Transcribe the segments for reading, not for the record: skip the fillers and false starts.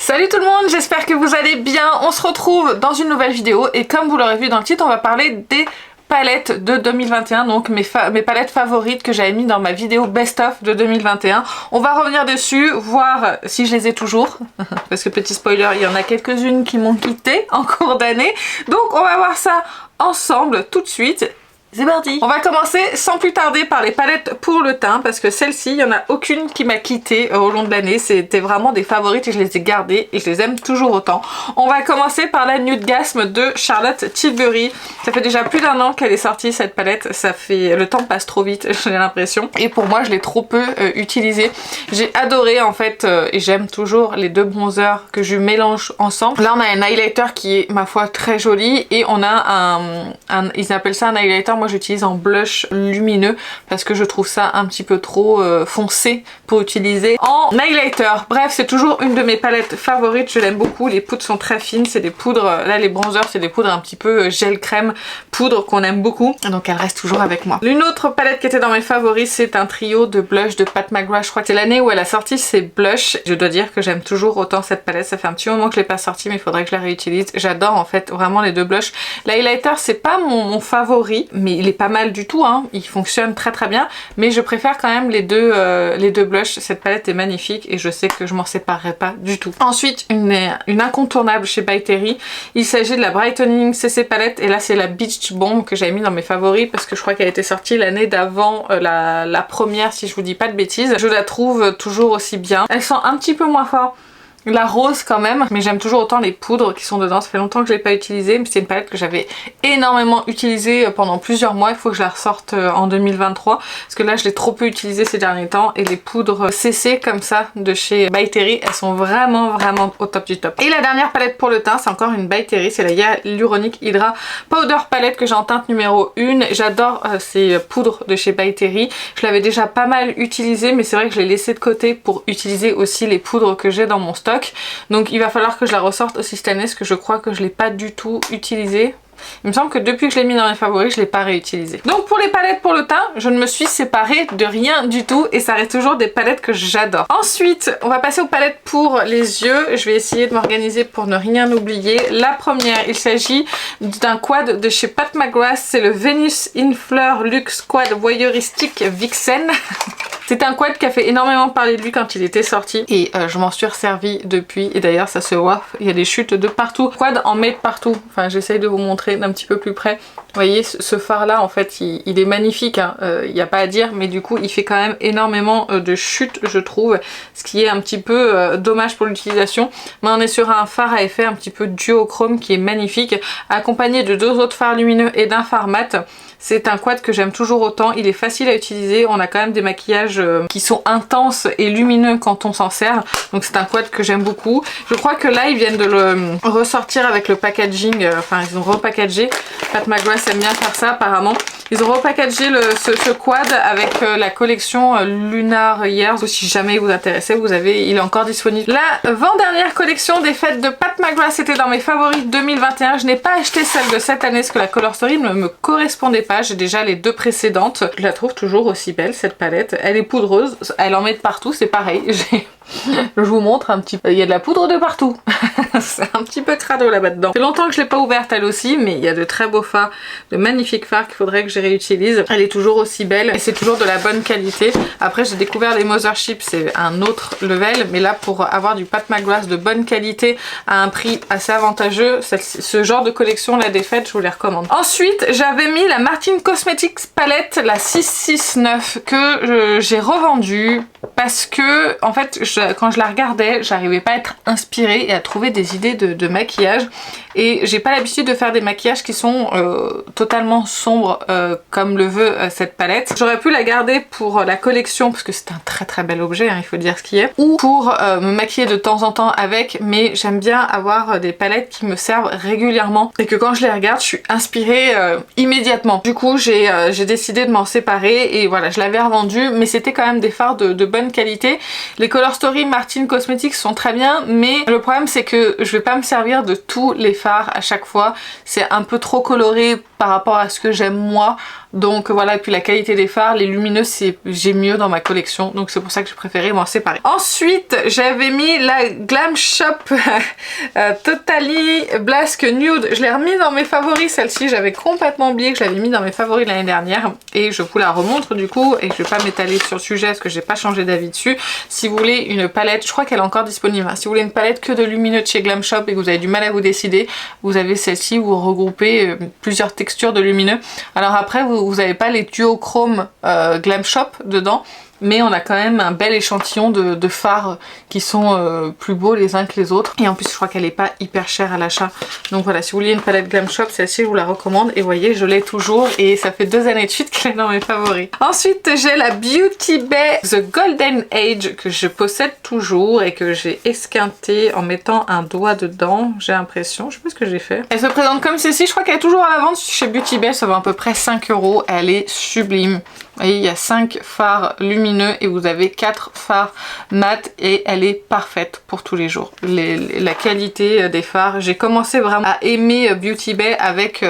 Salut tout le monde, j'espère que vous allez bien. On se retrouve dans une nouvelle vidéo et comme vous l'aurez vu dans le titre, on va parler des palettes de 2021, donc mes palettes favorites que j'avais mis dans ma vidéo best of de 2021. On va revenir dessus, voir si je les ai toujours, parce que petit spoiler, il y en a quelques-unes qui m'ont quitté en cours d'année. Donc on va voir ça ensemble tout de suite. C'est parti! On va commencer sans plus tarder par les palettes pour le teint parce que celle-ci, il n'y en a aucune qui m'a quitté au long de l'année. C'était vraiment des favorites et je les ai gardées et je les aime toujours autant. On va commencer par la Nude Gasm de Charlotte Tilbury. Ça fait déjà plus d'1 an qu'elle est sortie cette palette. Le temps passe trop vite, j'ai l'impression. Et pour moi, je l'ai trop peu utilisée. J'ai adoré en fait et j'aime toujours les deux bronzers que je mélange ensemble. Là, on a un highlighter qui est, ma foi, très joli et on a ils appellent ça un highlighter. Moi j'utilise en blush lumineux parce que je trouve ça un petit peu trop foncé pour utiliser en highlighter. Bref, c'est toujours une de mes palettes favorites, je l'aime beaucoup. Les poudres sont très fines, c'est des poudres, là les bronzers c'est des poudres un petit peu gel crème, poudre qu'on aime beaucoup, donc elle reste toujours avec moi. Une autre palette qui était dans mes favoris, c'est un trio de blush de Pat McGrath. Je crois que c'est l'année où elle a sorti ses blushs. Je dois dire que j'aime toujours autant cette palette, ça fait un petit moment que je l'ai pas sortie mais il faudrait que je la réutilise. J'adore en fait vraiment les deux blushs. L'highlighter c'est pas mon favori, mais il est pas mal du tout, hein. Il fonctionne très très bien, mais je préfère quand même les deux blushs. Cette palette est magnifique et je sais que je m'en séparerai pas du tout. Ensuite, une incontournable chez By Terry, il s'agit de la Brightening CC palette et là c'est la Beach Bomb que j'avais mis dans mes favoris parce que je crois qu'elle était sortie l'année d'avant la première, si je vous dis pas de bêtises. Je la trouve toujours aussi bien. Elle sent un petit peu moins fort la rose quand même, mais j'aime toujours autant les poudres qui sont dedans. Ça fait longtemps que je l'ai pas utilisée, mais c'est une palette que j'avais énormément utilisée pendant plusieurs mois. Il faut que je la ressorte en 2023 parce que là je l'ai trop peu utilisée ces derniers temps et les poudres CC comme ça de chez By Terry, elles sont vraiment au top du top. Et la dernière palette pour le teint, c'est encore une By Terry, c'est la Hyaluronic Hydra Powder Palette que j'ai en teinte numéro 1. J'adore ces poudres de chez By Terry. Je l'avais déjà pas mal utilisée, mais c'est vrai que je l'ai laissée de côté pour utiliser aussi les poudres que j'ai dans mon stock. Donc il va falloir que je la ressorte aussi cette année parce que je crois que je l'ai pas du tout utilisée. Il me semble que depuis que je l'ai mis dans mes favoris, je l'ai pas réutilisé. Donc pour les palettes pour le teint, je ne me suis séparée de rien du tout et ça reste toujours des palettes que j'adore. Ensuite, on va passer aux palettes pour les yeux. Je vais essayer de m'organiser pour ne rien oublier. La première, il s'agit d'un quad de chez Pat McGrath. C'est le Venus in Fleur Luxe Quad Voyeuristique Vixen. C'est un quad qui a fait énormément parler de lui quand il était sorti et je m'en suis resservie depuis et d'ailleurs ça se voit, il y a des chutes de partout. Quad en met partout, enfin j'essaye de vous montrer d'un petit peu plus près. Vous voyez ce phare là en fait il est magnifique, hein. Il n'y a pas à dire, mais du coup il fait quand même énormément de chutes je trouve, ce qui est un petit peu dommage pour l'utilisation. Mais on est sur un phare à effet un petit peu duochrome qui est magnifique, accompagné de 2 autres fards lumineux et d'un phare mat. C'est un quad que j'aime toujours autant, il est facile à utiliser, on a quand même des maquillages qui sont intenses et lumineux quand on s'en sert, donc c'est un quad que j'aime beaucoup. Je crois que là ils viennent de le ressortir avec le packaging, enfin ils ont repackagé, Pat McGrath aime bien faire ça apparemment. Ils ont repackagé ce quad avec la collection Lunar Years, si jamais vous intéressez, il est encore disponible. La avant-dernière collection des fêtes de Pat McGrath était dans mes favoris 2021, je n'ai pas acheté celle de cette année parce que la Color Story ne me correspondait pas, j'ai déjà les 2 précédentes. Je la trouve toujours aussi belle cette palette, elle est poudreuse, elle en met de partout, c'est pareil, je vous montre un petit peu, il y a de la poudre de partout. C'est un petit peu crado là-bas dedans. Ça fait longtemps que je l'ai pas ouverte elle aussi, mais il y a de très beaux fards, de magnifiques fards qu'il faudrait que je réutilise. Elle est toujours aussi belle et c'est toujours de la bonne qualité. Après j'ai découvert les Mothership, c'est un autre level, mais là pour avoir du Pat McGrath de bonne qualité à un prix assez avantageux, ce genre de collection là des fêtes, je vous les recommande. Ensuite j'avais mis la Martin Cosmetics palette, la 669 que j'ai revendue parce que en fait quand je la regardais j'arrivais pas à être inspirée et à trouver des idées de maquillage et j'ai pas l'habitude de faire des maquillages qui sont totalement sombres comme le veut cette palette. J'aurais pu la garder pour la collection parce que c'est un très bel objet, hein, il faut dire ce qui est, ou pour me maquiller de temps en temps avec, mais j'aime bien avoir des palettes qui me servent régulièrement et que quand je les regarde je suis inspirée immédiatement. Du coup j'ai décidé de m'en séparer et voilà, je l'avais revendue, mais c'était quand même des fards de bonne qualité. Les Color Story Martin Cosmetics sont très bien, mais le problème c'est que je vais pas me servir de tous les fards à chaque fois, c'est un peu trop coloré par rapport à ce que j'aime moi. Donc voilà, et puis la qualité des fards, les lumineux, j'ai mieux dans ma collection, donc c'est pour ça que j'ai préféré m'en séparer. Ensuite, j'avais mis la Glam Shop Totally Blask Nude. Je l'ai remis dans mes favoris, celle-ci. J'avais complètement oublié que je l'avais mis dans mes favoris l'année dernière. Et je vous la remontre du coup, et je vais pas m'étaler sur le sujet parce que j'ai pas changé d'avis dessus. Si vous voulez une palette, je crois qu'elle est encore disponible, hein. Si vous voulez une palette que de lumineux de chez Glam Shop et que vous avez du mal à vous décider, vous avez celle-ci où vous regroupez plusieurs textures de lumineux. Alors après, vous n'avez pas les duochrome Glam Shop dedans, mais on a quand même un bel échantillon de fards qui sont plus beaux les uns que les autres. Et en plus je crois qu'elle est pas hyper chère à l'achat. Donc voilà, si vous voulez une palette Glam Shop, celle-ci je vous la recommande. Et vous voyez, je l'ai toujours et ça fait 2 années de suite qu'elle est dans mes favoris. Ensuite j'ai la Beauty Bay The Golden Age que je possède toujours et que j'ai esquinté en mettant un doigt dedans, j'ai l'impression. Je sais pas ce que j'ai fait. Elle se présente comme celle-ci, je crois qu'elle est toujours à la vente chez Beauty Bay, ça vaut à peu près 5 €. Elle est sublime. Vous voyez, il y a 5 fards lumineux et vous avez 4 fards mat et elle est parfaite pour tous les jours. La qualité des fards, j'ai commencé vraiment à aimer Beauty Bay avec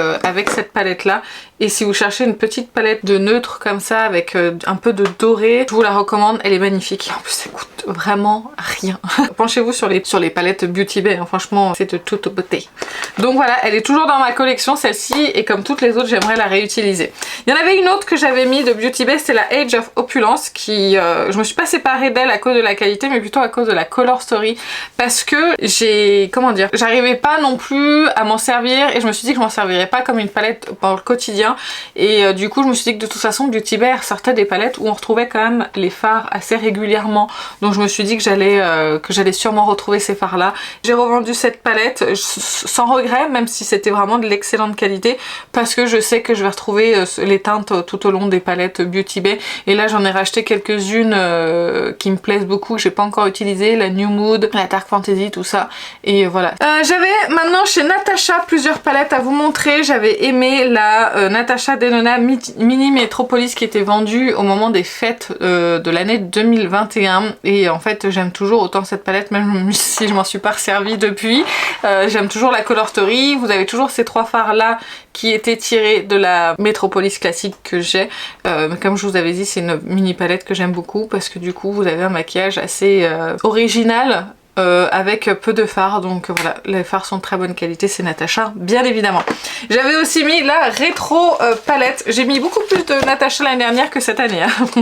cette palette là. Et si vous cherchez une petite palette de neutre comme ça avec un peu de doré, je vous la recommande, elle est magnifique. En plus ça coûte vraiment rien. Penchez-vous sur les palettes Beauty Bay, hein. Franchement c'est de toute beauté. Donc voilà, elle est toujours dans ma collection celle-ci et comme toutes les autres j'aimerais la réutiliser. Il y en avait une autre que j'avais mis de Beauty Bay, c'était la Age of Opulence qui, je me suis pas séparée d'elle à cause de la qualité mais plutôt à cause de la color story parce que j'arrivais pas non plus à m'en servir et je me suis dit que je m'en servirais pas comme une palette pour le quotidien. Et du coup je me suis dit que de toute façon Beauty Bay sortait des palettes où on retrouvait quand même les fards assez régulièrement, donc je me suis dit que j'allais sûrement retrouver ces fards là. J'ai revendu cette palette sans regret, même si c'était vraiment de l'excellente qualité, parce que je sais que je vais retrouver les teintes tout au long des palettes Beauty Bay. Et là j'en ai racheté quelques-unes qui me plaisent beaucoup, que j'ai pas encore utilisées, la New Mood, la Dark Fantasy, tout ça. Et voilà. J'avais maintenant chez Natasha plusieurs palettes à vous montrer. J'avais aimé la Natasha Denona Mini Metropolis qui était vendue au moment des fêtes de l'année 2021. Et en fait j'aime toujours autant cette palette, même si je m'en suis pas resservie depuis. J'aime toujours la Color Story. Vous avez toujours ces 3 fards là qui étaient tirés de la Metropolis classique que j'ai. Comme je vous avais dit, c'est une mini palette que j'aime beaucoup parce que du coup vous avez un maquillage assez original avec peu de fards, donc voilà, les fards sont de très bonne qualité, c'est Natasha bien évidemment. J'avais aussi mis la rétro palette, j'ai mis beaucoup plus de Natasha l'année dernière que cette année, hein.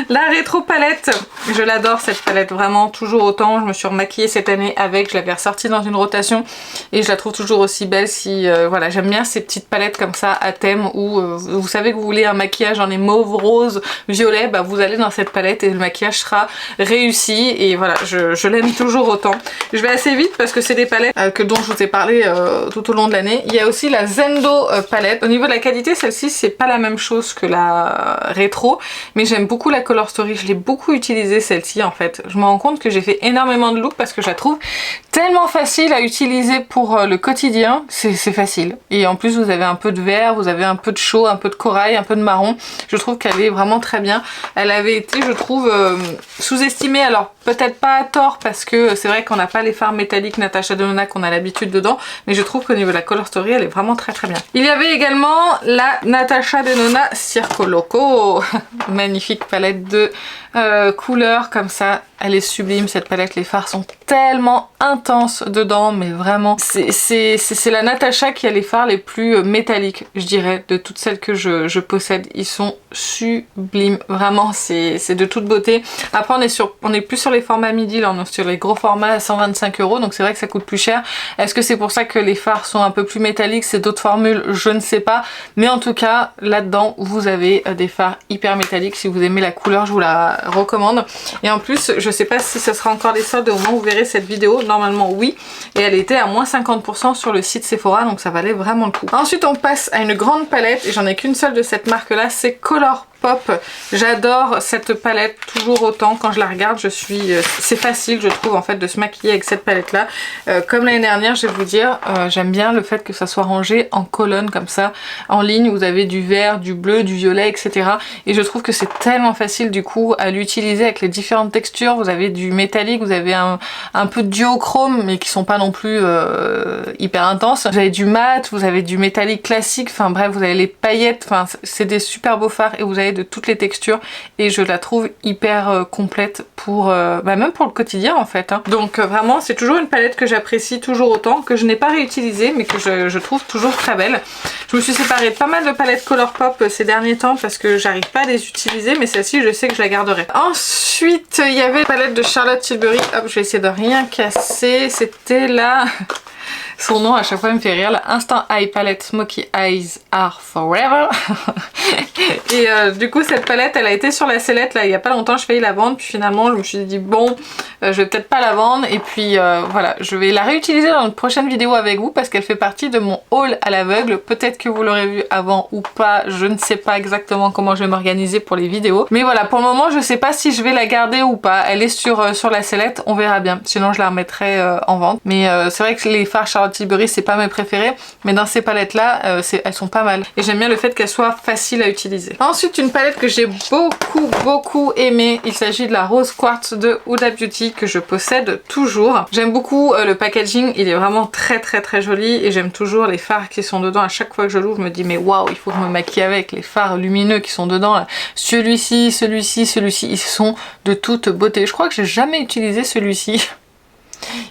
La rétro palette, je l'adore cette palette, vraiment toujours autant. Je me suis remaquillée cette année avec, je l'avais ressortie dans une rotation et je la trouve toujours aussi belle. Si voilà, j'aime bien ces petites palettes comme ça à thème où vous savez que vous voulez un maquillage dans les mauves, roses, violets, bah vous allez dans cette palette et le maquillage sera réussi. Et voilà, je l'aime toujours autant. Je vais assez vite parce que c'est des palettes dont je vous ai parlé tout au long de l'année. Il y a aussi la Zendo palette. Au niveau de la qualité, celle-ci c'est pas la même chose que la rétro, mais j'aime beaucoup la Color Story. Je l'ai beaucoup utilisée celle-ci en fait. Je me rends compte que j'ai fait énormément de looks parce que je la trouve tellement facile à utiliser pour le quotidien. C'est facile. Et en plus vous avez un peu de vert, vous avez un peu de chaud, un peu de corail, un peu de marron. Je trouve qu'elle est vraiment très bien. Elle avait été, je trouve, sous-estimée. Alors peut-être pas à tort parce que c'est vrai qu'on n'a pas les fards métalliques Natasha Denona qu'on a l'habitude dedans, mais je trouve qu'au niveau de la Color Story elle est vraiment très très bien. Il y avait également la Natasha Denona Circo Loco, magnifique palette de couleurs comme ça. Elle est sublime cette palette, les fards sont tellement intenses dedans, mais vraiment c'est la Natasha qui a les fards les plus métalliques, je dirais, de toutes celles que je possède. Ils sont sublimes, vraiment c'est de toute beauté. Après on est plus sur les formats midi, là on est sur les gros formats à 125 €, donc c'est vrai que ça coûte plus cher. Est-ce que c'est pour ça que les fards sont un peu plus métalliques, c'est d'autres formules, je ne sais pas, mais en tout cas là-dedans vous avez des fards hyper métalliques. Si vous aimez la couleur, je vous la recommande. Et en plus je sais pas si ce sera encore les soldes au moment où vous verrez cette vidéo, normalement oui, et elle était à moins 50% sur le site Sephora, donc ça valait vraiment le coup. Ensuite on passe à une grande palette et j'en ai qu'une seule de cette marque là, c'est Color Colourpop. J'adore cette palette toujours autant. Quand je la regarde, c'est facile je trouve en fait de se maquiller avec cette palette là. Comme l'année dernière, je vais vous dire, j'aime bien le fait que ça soit rangé en colonne comme ça, en ligne. Vous avez du vert, du bleu, du violet, etc. Et je trouve que c'est tellement facile du coup à l'utiliser avec les différentes textures. Vous avez du métallique, vous avez un peu de duochrome, mais qui sont pas non plus hyper intenses. Vous avez du mat, vous avez du métallique classique, enfin bref, vous avez les paillettes, enfin c'est des super beaux fards et vous avez de toutes les textures et je la trouve hyper complète pour même pour le quotidien en fait. Hein. Donc vraiment c'est toujours une palette que j'apprécie toujours autant, que je n'ai pas réutilisée mais que je trouve toujours très belle. Je me suis séparée de pas mal de palettes Colourpop ces derniers temps parce que j'arrive pas à les utiliser, mais celle-ci je sais que je la garderai. Ensuite il y avait la palette de Charlotte Tilbury, hop je vais essayer de rien casser, c'était là... Son nom à chaque fois me fait rire, la Instant Eye Palette Smoky Eyes Are Forever. Et du coup cette palette elle a été sur la sellette là il y a pas longtemps, je failli la vendre, puis finalement je me suis dit bon je vais peut-être pas la vendre et puis voilà, je vais la réutiliser dans une prochaine vidéo avec vous parce qu'elle fait partie de mon haul à l'aveugle. Peut-être que vous l'aurez vu avant ou pas, je ne sais pas exactement comment je vais m'organiser pour les vidéos, mais voilà, pour le moment je sais pas si je vais la garder ou pas. Elle est sur la sellette, on verra bien, sinon je la remettrai en vente. Mais c'est vrai que les fards Charlotte Tilbury c'est pas mes préférés, mais dans ces palettes là elles sont pas mal et j'aime bien le fait qu'elles soient faciles à utiliser. Ensuite une palette que j'ai beaucoup aimée, il s'agit de la Rose Quartz de Huda Beauty que je possède toujours. J'aime beaucoup le packaging, il est vraiment très joli et j'aime toujours les fards qui sont dedans. À chaque fois que je l'ouvre je me dis mais waouh, il faut que je me maquille avec les fards lumineux qui sont dedans là. Celui-ci, ils sont de toute beauté. Je crois que j'ai jamais utilisé celui-ci.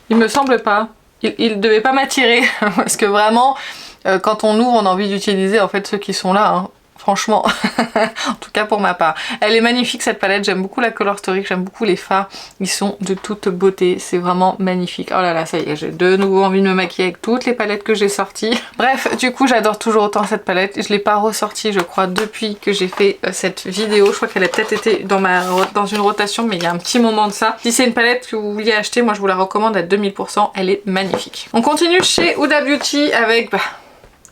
Il me semble pas. Il devait pas m'attirer parce que vraiment quand on ouvre on a envie d'utiliser en fait ceux qui sont là hein. Franchement, en tout cas pour ma part. Elle est magnifique cette palette, j'aime beaucoup la Color Story, j'aime beaucoup les fards, ils sont de toute beauté, c'est vraiment magnifique. Oh là là, ça y est, j'ai de nouveau envie de me maquiller avec toutes les palettes que j'ai sorties. Bref, du coup j'adore toujours autant cette palette, je l'ai pas ressortie je crois depuis que j'ai fait cette vidéo, je crois qu'elle a peut-être été dans une rotation mais il y a un petit moment de ça. Si c'est une palette que vous vouliez acheter, moi je vous la recommande à 2000%, elle est magnifique. On continue chez Huda Beauty avec...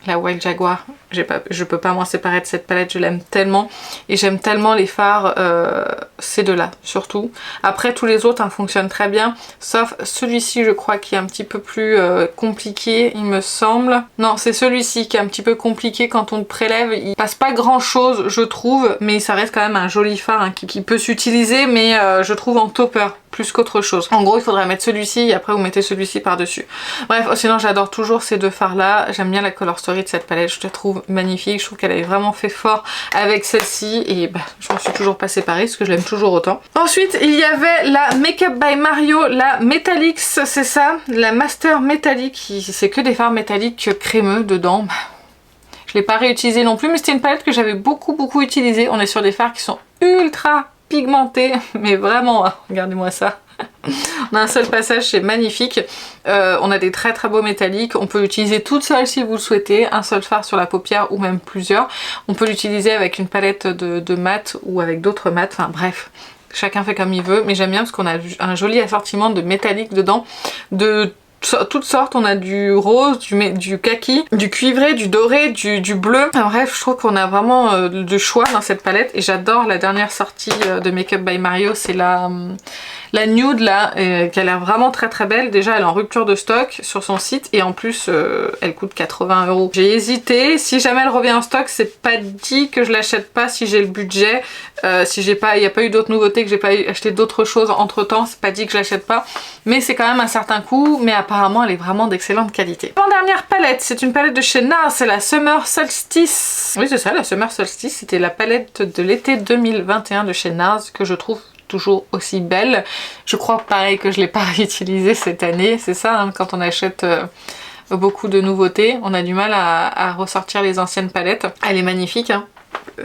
la Wild Jaguar, je peux pas m'en séparer de cette palette, je l'aime tellement et j'aime tellement les fards, ces deux-là surtout. Après tous les autres hein, fonctionnent très bien, sauf celui-ci je crois qui est un petit peu plus compliqué il me semble. Non c'est celui-ci qui est un petit peu compliqué quand on le prélève, il passe pas grand chose je trouve, mais ça reste quand même un joli phare hein, qui peut s'utiliser mais je trouve en topper plus qu'autre chose. En gros il faudrait mettre celui-ci et après vous mettez celui-ci par dessus. Bref, sinon j'adore toujours ces deux fards là, j'aime bien la Color Story de cette palette, je la trouve magnifique, je trouve qu'elle avait vraiment fait fort avec celle-ci et bah, je m'en suis toujours pas séparée parce que je l'aime toujours autant. Ensuite il y avait la Makeup by Mario, la Metallics, c'est ça, la Master Metallic, c'est que des fards métalliques crémeux dedans. Je l'ai pas réutilisé non plus mais c'était une palette que j'avais beaucoup utilisée. On est sur des fards qui sont ultra pigmentés mais vraiment, regardez-moi ça. On a un seul passage, c'est magnifique. On a des très beaux métalliques. On peut l'utiliser toute seule si vous le souhaitez. Un seul fard sur la paupière ou même plusieurs. On peut l'utiliser avec une palette de mat ou avec d'autres mats. Enfin bref, chacun fait comme il veut. Mais j'aime bien parce qu'on a un joli assortiment de métalliques dedans. De toutes sortes, on a du rose, du kaki, du cuivré, du doré, du bleu. Enfin, bref, je trouve qu'on a vraiment de choix dans cette palette et j'adore la dernière sortie de Makeup by Mario, c'est la nude là, qui a l'air vraiment très belle. Déjà elle est en rupture de stock sur son site et en plus elle coûte 80 €. J'ai hésité, si jamais elle revient en stock c'est pas dit que je l'achète pas si j'ai le budget, si il n'y a pas eu d'autres nouveautés, que j'ai pas acheté d'autres choses entre temps, c'est pas dit que je l'achète pas, mais c'est quand même un certain coût, mais apparemment elle est vraiment d'excellente qualité. Avant-dernière palette, c'est une palette de chez NARS, c'est la Summer Solstice. Oui c'est ça, la Summer Solstice, c'était la palette de l'été 2021 de chez NARS que je trouve toujours aussi belle. Je crois pareil que je l'ai pas réutilisée cette année, c'est ça hein, quand on achète beaucoup de nouveautés, on a du mal à ressortir les anciennes palettes. Elle est magnifique hein.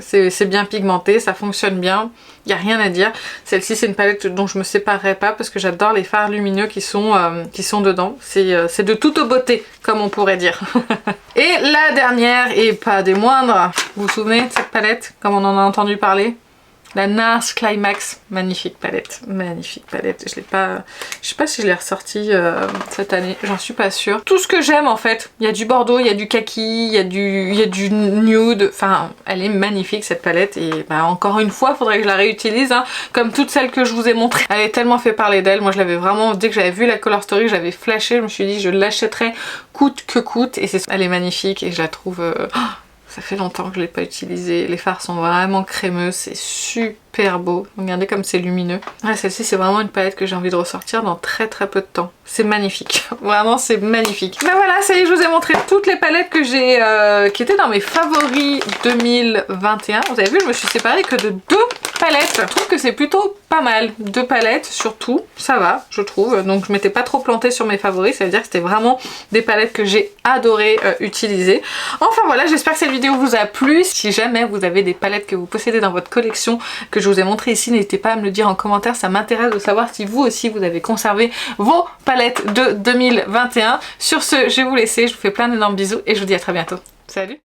C'est bien pigmenté, ça fonctionne bien, il n'y a rien à dire. Celle-ci c'est une palette dont je me séparerai pas parce que j'adore les fards lumineux qui sont dedans. C'est de toute beauté comme on pourrait dire. Et la dernière et pas des moindres, vous vous souvenez de cette palette comme on en a entendu parler? La NARS Climax, magnifique palette, magnifique palette. Je sais pas si je l'ai ressortie cette année, j'en suis pas sûre. Tout ce que j'aime en fait, il y a du bordeaux, il y a du kaki, il y a du nude, enfin elle est magnifique cette palette et bah, encore une fois, il faudrait que je la réutilise, hein, comme toutes celles que je vous ai montrées. Elle est tellement fait parler d'elle, moi je l'avais vraiment, dès que j'avais vu la Color Story, j'avais flashé, je me suis dit je l'achèterais coûte que coûte et elle est magnifique et je la trouve... ça fait longtemps que je l'ai pas utilisée, les fards sont vraiment crémeux, c'est super beau. Regardez comme c'est lumineux. Ouais, celle-ci c'est vraiment une palette que j'ai envie de ressortir dans très peu de temps. C'est magnifique, vraiment c'est magnifique. Ben voilà, ça y est, je vous ai montré toutes les palettes que j'ai, qui étaient dans mes favoris 2021. Vous avez vu, je me suis séparée que de 2 palettes. Je trouve que c'est plutôt pas mal. 2 palettes surtout, ça va, je trouve. Donc je m'étais pas trop plantée sur mes favoris, ça veut dire que c'était vraiment des palettes que j'ai adoré utiliser. Enfin voilà, j'espère que cette vidéo vous a plu. Si jamais vous avez des palettes que vous possédez dans votre collection, que je vous ai montré ici, n'hésitez pas à me le dire en commentaire, ça m'intéresse de savoir si vous aussi vous avez conservé vos palettes de 2021. Sur ce, je vais vous laisser, je vous fais plein d'énormes bisous et je vous dis à très bientôt. Salut!